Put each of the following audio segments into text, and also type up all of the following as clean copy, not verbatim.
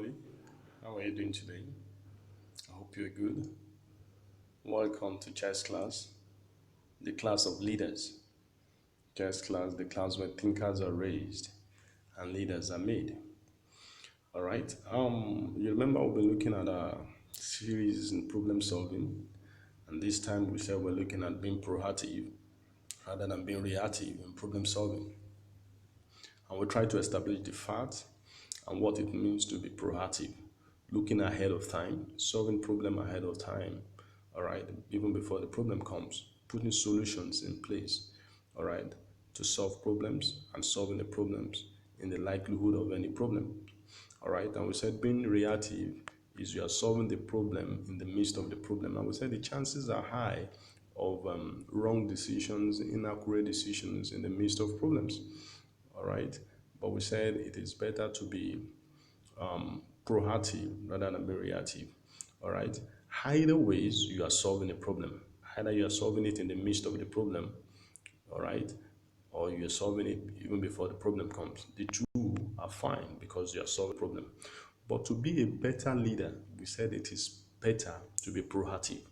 everybody. How are you doing today? I hope you're good. Welcome to chess class, the class of leaders. Chess class, the class where thinkers are raised and leaders are made. All right. You remember we've been looking at a series in problem solving, and this time we said we're looking at being proactive rather than being reactive in problem solving. And we try to establish the facts and what it means to be proactive, looking ahead of time, solving problem ahead of time, all right, even before the problem comes, putting solutions in place, all right, to solve problems and solving the problems in the likelihood of any problem, all right. And we said being reactive is you are solving the problem in the midst of the problem. And we said the chances are high of wrong decisions, inaccurate decisions in the midst of problems, all right. But we said it is better to be proactive rather than be reactive. All right. Either ways, you are solving a problem. Either you are solving it in the midst of the problem, all right, or you are solving it even before the problem comes. The two are fine because you are solving the problem. But to be a better leader, we said it is better to be proactive.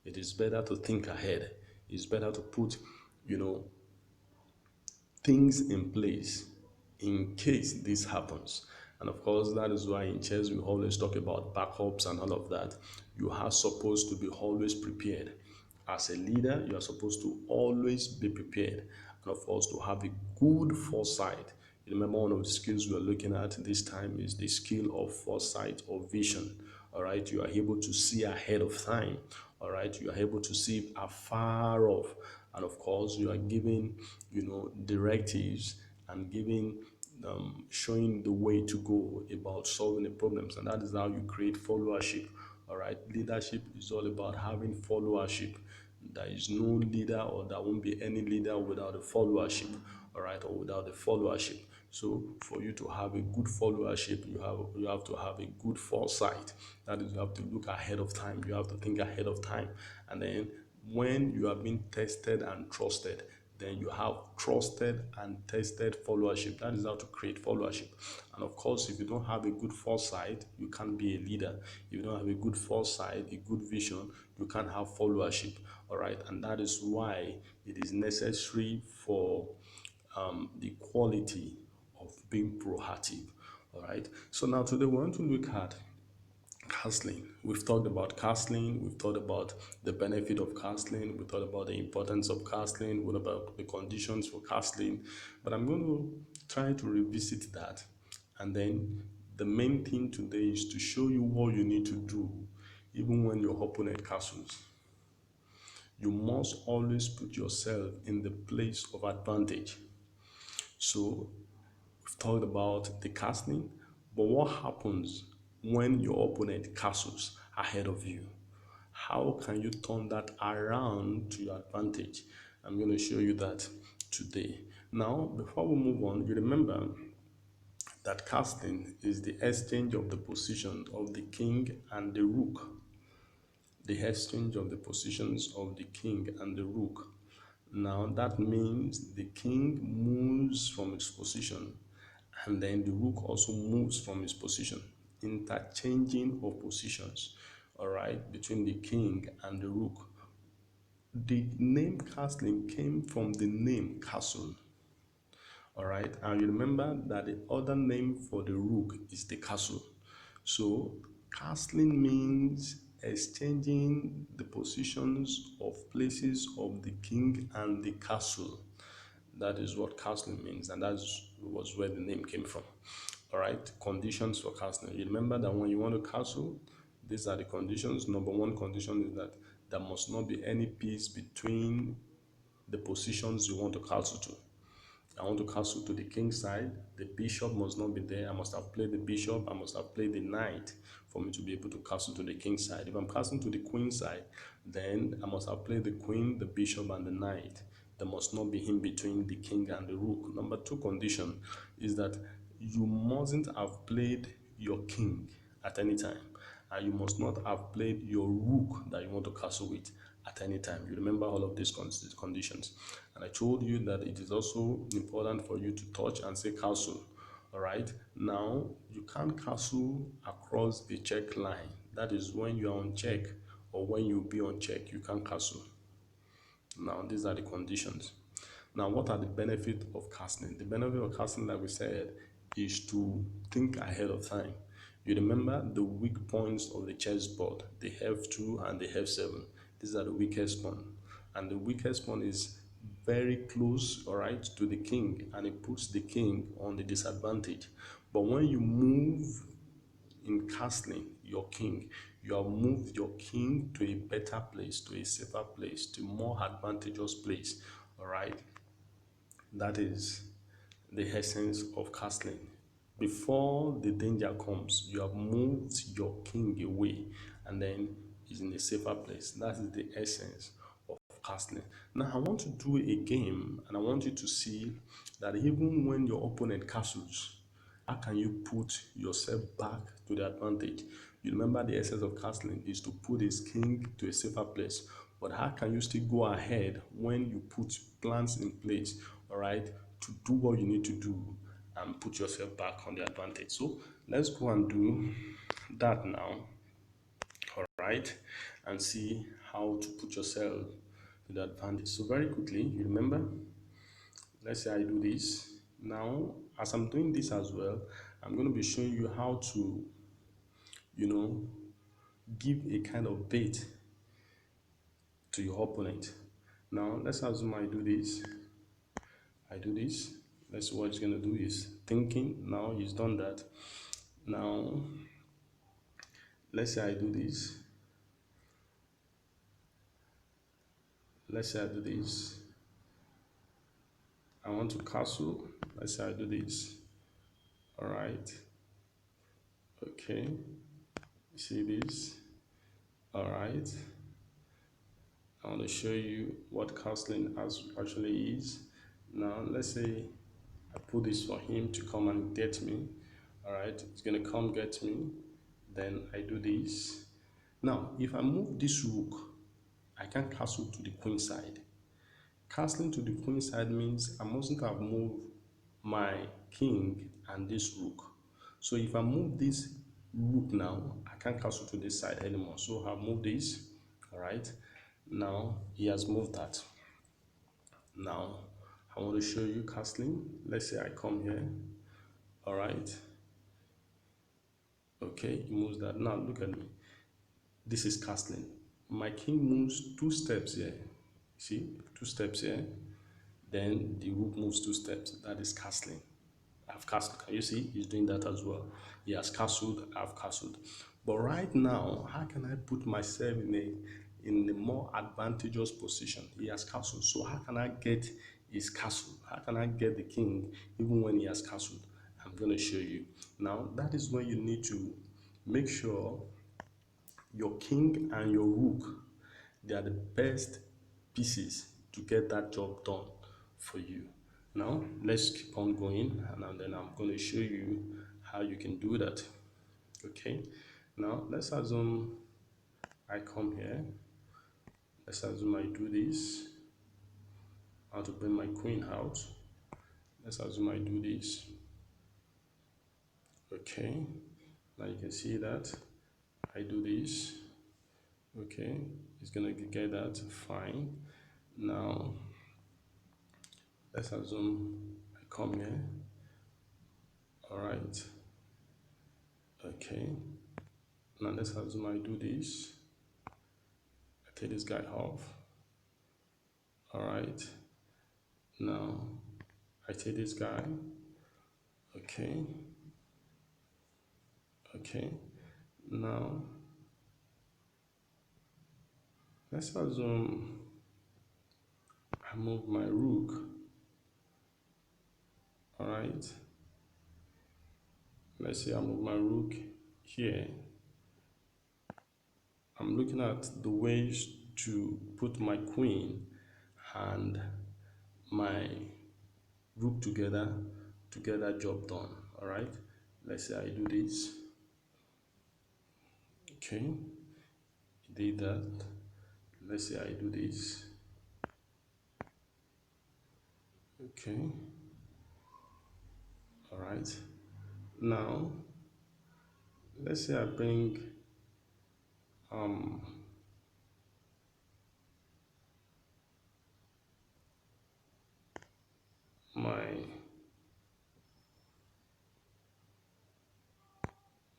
It is better to think ahead. It's better to put, you know, things in place in case this happens. And of course, that is why in chess we always talk about backups and all of that. You are supposed to be always prepared. As a leader, you are supposed to always be prepared. And of course, to have a good foresight. You remember one of the skills we are looking at this time is the skill of foresight or vision. All right, you are able to see ahead of time. All right, you are able to see afar off, and of course you are giving directives and giving showing the way to go about solving the problems, and that is how you create followership. All right, leadership is all about having followership. There is no leader, or there won't be any leader without a followership, all right, or without a followership. So for you to have a good followership, you have to have a good foresight. That is, you have to look ahead of time. You have to think ahead of time, and then when you have been tested and trusted, then you have trusted and tested followership. That is how to create followership. And of course, if you don't have a good foresight, you can't be a leader. If you don't have a good foresight, a good vision, you can't have followership. All right, and that is why it is necessary for the quality of being proactive. All right, so now today we want to look at castling. We've talked about castling, we've talked about the benefit of castling, we thought about the importance of castling, what about the conditions for castling. But I'm going to try to revisit that. And then the main thing today is to show you what you need to do even when your opponent castles. You must always put yourself in the place of advantage. So we've talked about the castling, but what happens when your opponent castles ahead of you? How can you turn that around to your advantage? I'm going to show you that today. Now, before we move on, you remember that castling is the exchange of the position of the king and the rook. The exchange of the positions of the king and the rook. Now that means the king moves from its position, and then the rook also moves from his position, interchanging of positions, all right, between the king and the rook. The name castling came from the name castle, all right, and you remember that the other name for the rook is the castle. So castling means exchanging the positions of places of the king and the castle. That is what castling means, and that was where the name came from. All right, conditions for castling. You remember that when you want to castle, these are the conditions. Number one condition is that there must not be any piece between the positions you want to castle to. I want to castle to the king side. The bishop must not be there. I must have played the bishop. I must have played the knight for me to be able to castle to the king side. If I'm castling to the queen side, then I must have played the queen, the bishop, and the knight. There must not be in between the king and the rook. Number two condition is that you mustn't have played your king at any time, and you must not have played your rook that you want to castle with at any time. You remember all of these conditions. And I told you that it is also important for you to touch and say castle. All right. Now, you can't castle cross the check line. That is when you are on check or when you be on check, you can castle. Now, these are the conditions. Now, what are the benefits of castling? The benefit of castling, like we said, is to think ahead of time. You remember the weak points of the chessboard, the f2 and the f7. These are the weakest one. And the weakest one is very close, all right, to the king, and it puts the king on the disadvantage. But when you move in castling your king, you have moved your king to a better place, to a safer place, to a more advantageous place. All right, that is the essence of castling. Before the danger comes, you have moved your king away and then he's in a safer place. That is the essence of castling. Now, I want to do a game and I want you to see that even when your opponent castles, how can you put yourself back to the advantage? You remember the essence of castling is to put his king to a safer place. But how can you still go ahead when you put plans in place, all right, to do what you need to do and put yourself back on the advantage? So let's go and do that now, all right, and see how to put yourself to the advantage. So very quickly, you remember, let's say I do this. Now, as I'm doing this as well, I'm going to be showing you how to, you know, give a kind of bait to your opponent. Now, let's assume I do this. I do this. Let's see what he's going to do is thinking. Now, he's done that. Now, let's say I do this. Let's say I do this. I want to castle. Let's say I do this. All right. Okay. See this? All right. I want to show you what castling actually is. Now, let's say I put this for him to come and get me. All right, it's gonna come get me. Then I do this. Now, if I move this rook, I can castle to the queen side. Castling to the queen side means I mustn't have moved my king and this rook. So if I move this rook now, I can't castle to this side anymore. So I've moved this, all right? Now he has moved that. Now I want to show you castling. Let's say I come here, all right? Okay, he moves that. Now look at me. This is castling. My king moves 2 steps here. See, 2 steps here. Then the rook moves 2 steps. That is castling. I've castled. Can you see? He's doing that as well. He has castled. I've castled. But right now, how can I put myself in a more advantageous position? He has castled. So how can I get his castle? How can I get the king even when he has castled? I'm going to show you. Now, that is when you need to make sure your king and your rook, they are the best pieces to get that job done for you. Now, let's keep on going and then I'm going to show you how you can do that. Okay, now let's assume I come here. Let's assume I do this. How to bring my queen out. Let's assume I do this. Okay, now you can see that I do this. Okay, it's gonna get that fine. Now let's assume I come here. All right. Okay, now let's assume I do this. I take this guy off. All right, now I take this guy. Okay, okay, now let's assume I move my rook. All right, let's say I move my rook here. I'm looking at the ways to put my queen and my rook together to get that job done. All right, let's say I do this. Okay, did that. Let's say I do this. Okay, all right, now let's say I bring um my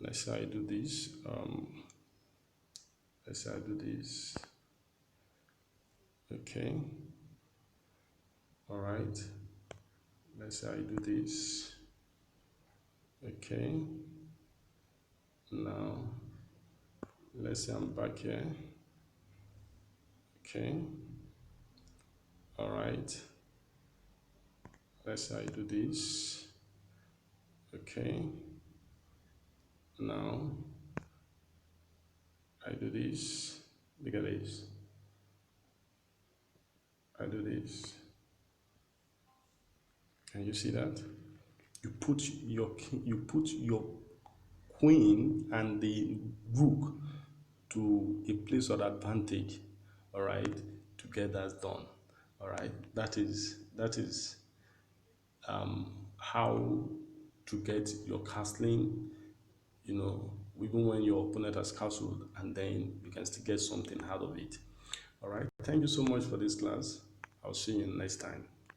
let's say I do this. Let's say I do this. Okay. All right. Let's say I do this. Okay. Now let's say I'm back here. Okay. All right. Let's say I do this. Okay. Now I do this. Look at this. I do this. Can you see that? You put your queen and the rook to a place of advantage. All right, to get that done. All right, that is how to get your castling. You know, even when your opponent has castled, and then you can still get something out of it. All right. Thank you so much for this class. I'll see you next time.